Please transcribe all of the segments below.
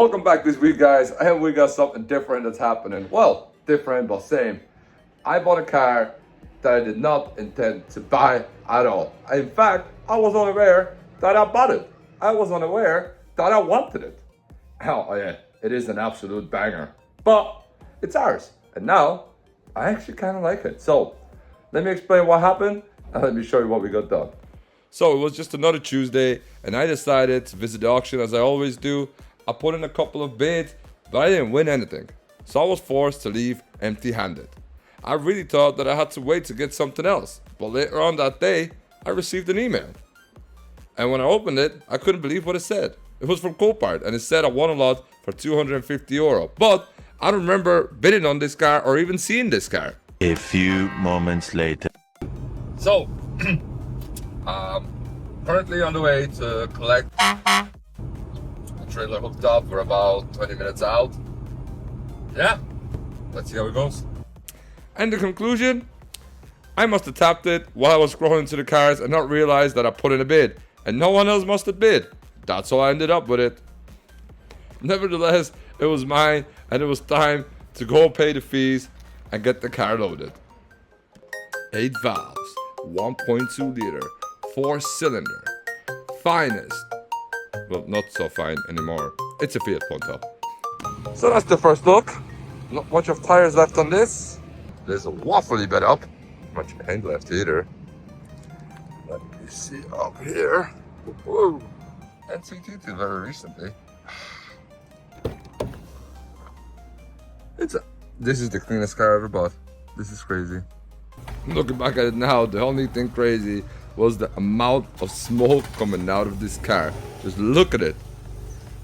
Welcome back this week, guys. And we got something different that's happening. Well, different but same. I bought a car that I did not intend to buy at all. In fact, I was unaware that I bought it. I was unaware that I wanted it. Oh yeah, it is an absolute banger. But it's ours. And now, I actually kind of like it. So, let me explain what happened and let me show you what we got done. So it was just another Tuesday and I decided to visit the auction as I always do. I put in a couple of bids, but I didn't win anything. So I was forced to leave empty-handed. I really thought that I had to wait to get something else. But later on that day, I received an email. And when I opened it, I couldn't believe what it said. It was from Copart and it said I won a lot for €250. But I don't remember bidding on this car or even seeing this car. A few moments later. So, currently on the way to collect the trailer hooked up. We're about 20 minutes out. Yeah, let's see how it goes. And the conclusion, I must have tapped it while I was scrolling to the cars and not realized that I put in a bid. And no one else must have bid. That's how I ended up with it. Nevertheless, it was mine and it was time to go pay the fees and get the car loaded. 8 valves, 1.2 liter, 4-cylinder, finest. Well, not so fine anymore. It's a Fiat Punto. So that's the first look. Not much of tires left on this. There's a waffly bit up. Not much behind left either. Let me see up here. Whoa. NCT very recently. This is the cleanest car I ever bought. This is crazy. Looking back at it now, the only thing crazy was the amount of smoke coming out of this car. Just look at it.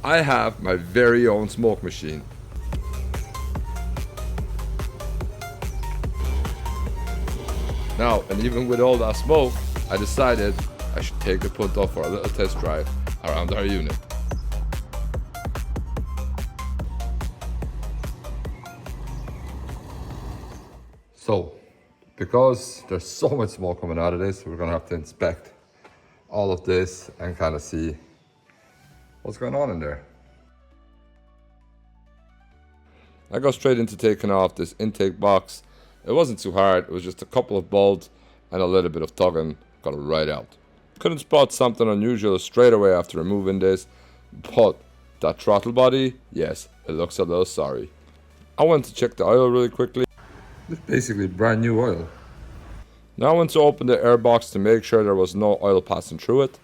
I have my very own smoke machine. Now, and even with all that smoke, I decided I should take the Punto for a little test drive around our unit. So, because there's so much smoke coming out of this, we're gonna have to inspect all of this and kind of see what's going on in there. I got straight into taking off this intake box. It wasn't too hard, it was just a couple of bolts and a little bit of tugging, got it right out. Couldn't spot something unusual straight away after removing this, but that throttle body, yes, it looks a little sorry. I went to check the oil really quickly. It's basically brand new oil. Now I went to open the air box to make sure there was no oil passing through it.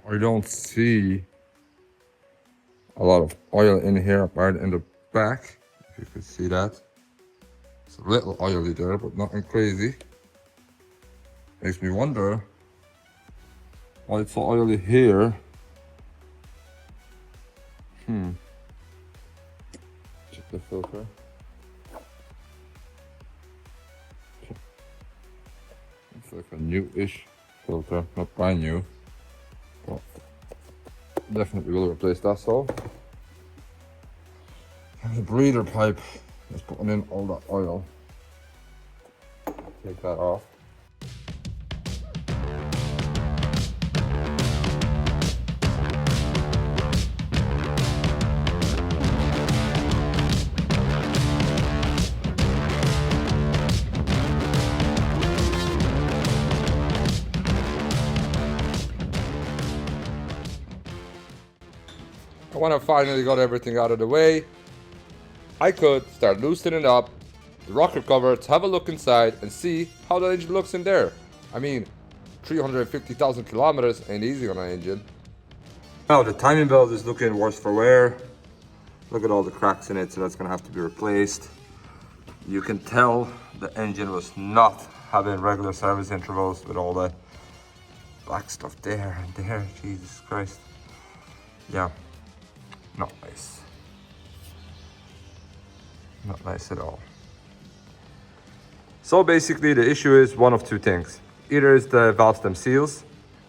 I don't see a lot of oil in here apart in the back, if you could see that. It's a little oily there, but nothing crazy. Makes me wonder why it's so oily here. Check the filter. It's like a new-ish filter, not brand new. But definitely will replace that, so. And the breather pipe is putting in all that oil. Take that off. When I finally got everything out of the way, I could start loosening up the rocker cover to have a look inside and see how the engine looks in there. I mean, 350,000 kilometers ain't easy on an engine. Now the timing belt is looking worse for wear. Look at all the cracks in it, so that's gonna have to be replaced. You can tell the engine was not having regular service intervals with all the black stuff there and there, Jesus Christ. Yeah. Not nice. Not nice at all. So basically the issue is one of two things. Either is the valve stem seals,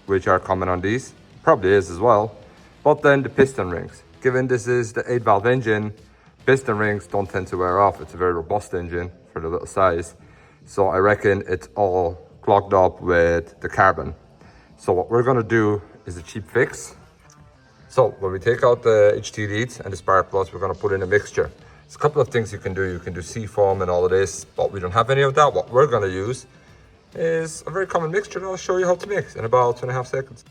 which are common on these, probably is as well, but then the piston rings. Given this is the 8 valve engine, piston rings don't tend to wear off. It's a very robust engine for the little size. So I reckon it's all clogged up with the carbon. So what we're gonna do is a cheap fix. So when we take out the HT leads and the spark plugs, we're going to put in a mixture. There's a couple of things you can do. You can do seafoam and all of this, but we don't have any of that. What we're going to use is a very common mixture that I'll show you how to mix in about 2.5 seconds.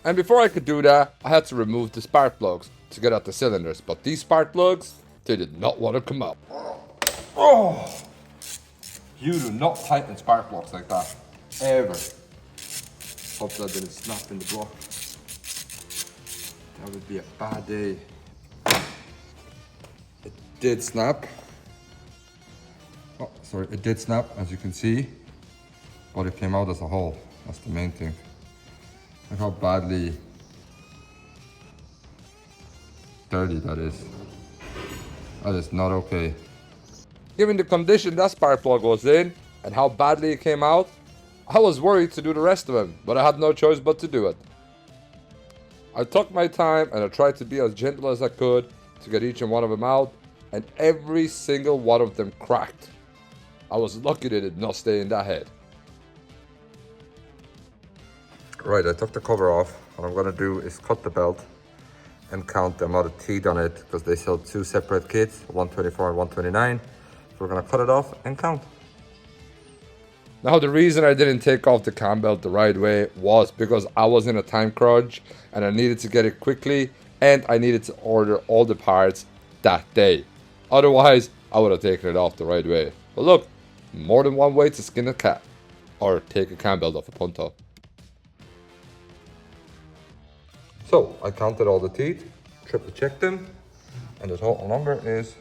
And before I could do that, I had to remove the spark plugs to get out the cylinders. But these spark plugs, they did not want to come out. Oh! You do not tighten spark plugs like that, ever. Hope that didn't snap in the block. That would be a bad day. It did snap. Oh, sorry, it did snap, as you can see. But it came out as a whole. That's the main thing. Look how badly dirty that is. That is not okay. Given the condition that spark plug was in and how badly it came out, I was worried to do the rest of them, but I had no choice but to do it. I took my time and I tried to be as gentle as I could to get each and one of them out, and every single one of them cracked. I was lucky they did not stay in that head. Right, I took the cover off. What I'm going to do is cut the belt and count the amount of teeth on it, because they sell two separate kits, 124 and 129. So we're going to cut it off and count. Now, the reason I didn't take off the cam belt the right way was because I was in a time crunch and I needed to get it quickly, and I needed to order all the parts that day. Otherwise, I would have taken it off the right way. But look, more than one way to skin a cat or take a cam belt off a Punto. So I counted all the teeth, triple checked them, and the total number is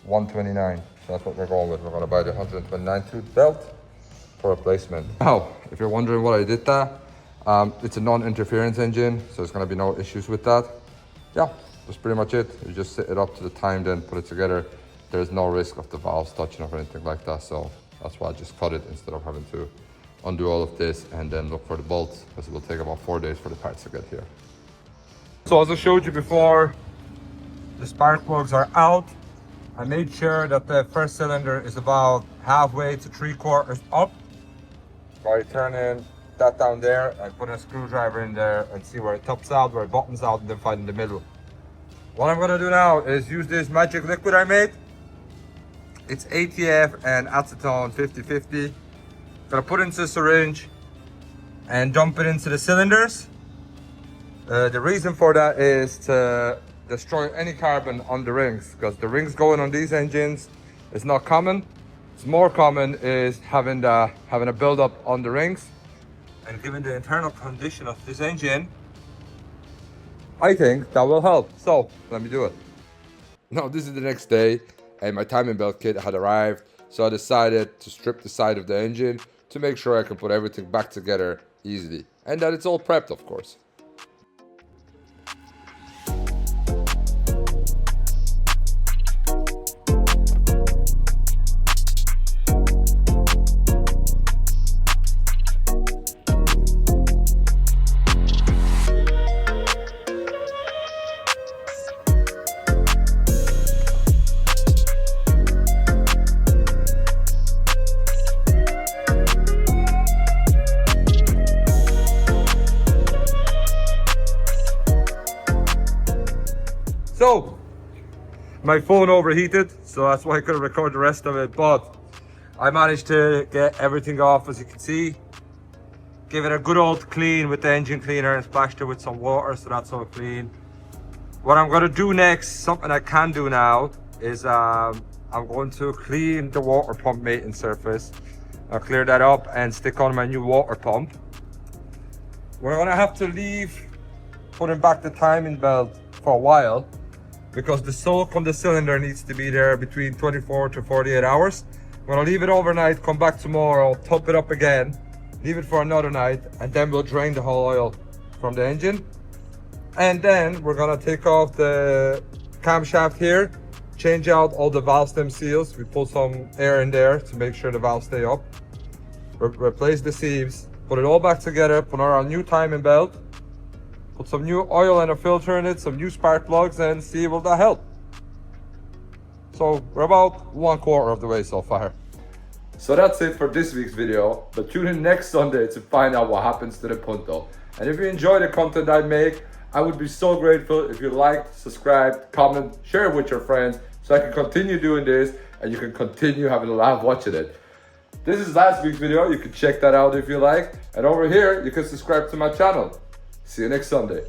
129. So that's what we're going with. We're going to buy the 129 tooth belt for replacement. Now, if you're wondering what I did that, it's a non-interference engine, so there's going to be no issues with that. Yeah, that's pretty much it. You just set it up to the time, then put it together. There's no risk of the valves touching or anything like that, so that's why I just cut it instead of having to undo all of this and then look for the bolts, because it will take about 4 days for the parts to get here. So as I showed you before, the spark plugs are out. I made sure that the first cylinder is about halfway to 3/4 up. By turning that down there, I put a screwdriver in there and see where it tops out, where it bottoms out, and then find in the middle. What I'm gonna do now is use this magic liquid I made. It's ATF and acetone 50/50. Gonna put it into a syringe and dump it into the cylinders. The reason for that is to destroy any carbon on the rings, because the rings going on these engines is not common. It's more common is having a build-up on the rings. And given the internal condition of this engine, I think that will help. So let me do it. Now this is the next day, and my timing belt kit had arrived, so I decided to strip the side of the engine to make sure I can put everything back together easily, and that it's all prepped, of course. So, my phone overheated, so that's why I couldn't record the rest of it, but I managed to get everything off, as you can see. Give it a good old clean with the engine cleaner and splashed it with some water, so that's all clean. What I'm gonna do next, something I can do now, is I'm going to clean the water pump mating surface. I'll clear that up and stick on my new water pump. We're gonna have to leave putting back the timing belt for a while, because the soak on the cylinder needs to be there between 24 to 48 hours. I'm gonna leave it overnight, come back tomorrow, top it up again, leave it for another night, and then we'll drain the whole oil from the engine. And then we're gonna take off the camshaft here, change out all the valve stem seals. We put some air in there to make sure the valves stay up. Replace the sieves, put it all back together, put on our new timing belt, put some new oil and a filter in it, some new spark plugs, and see will that help. So we're about 1/4 of the way so far. So that's it for this week's video, but tune in next Sunday to find out what happens to the Punto. And if you enjoy the content I make, I would be so grateful if you liked, subscribed, comment, share it with your friends so I can continue doing this and you can continue having a laugh watching it. This is last week's video. You can check that out if you like. And over here, you can subscribe to my channel. See you next Sunday.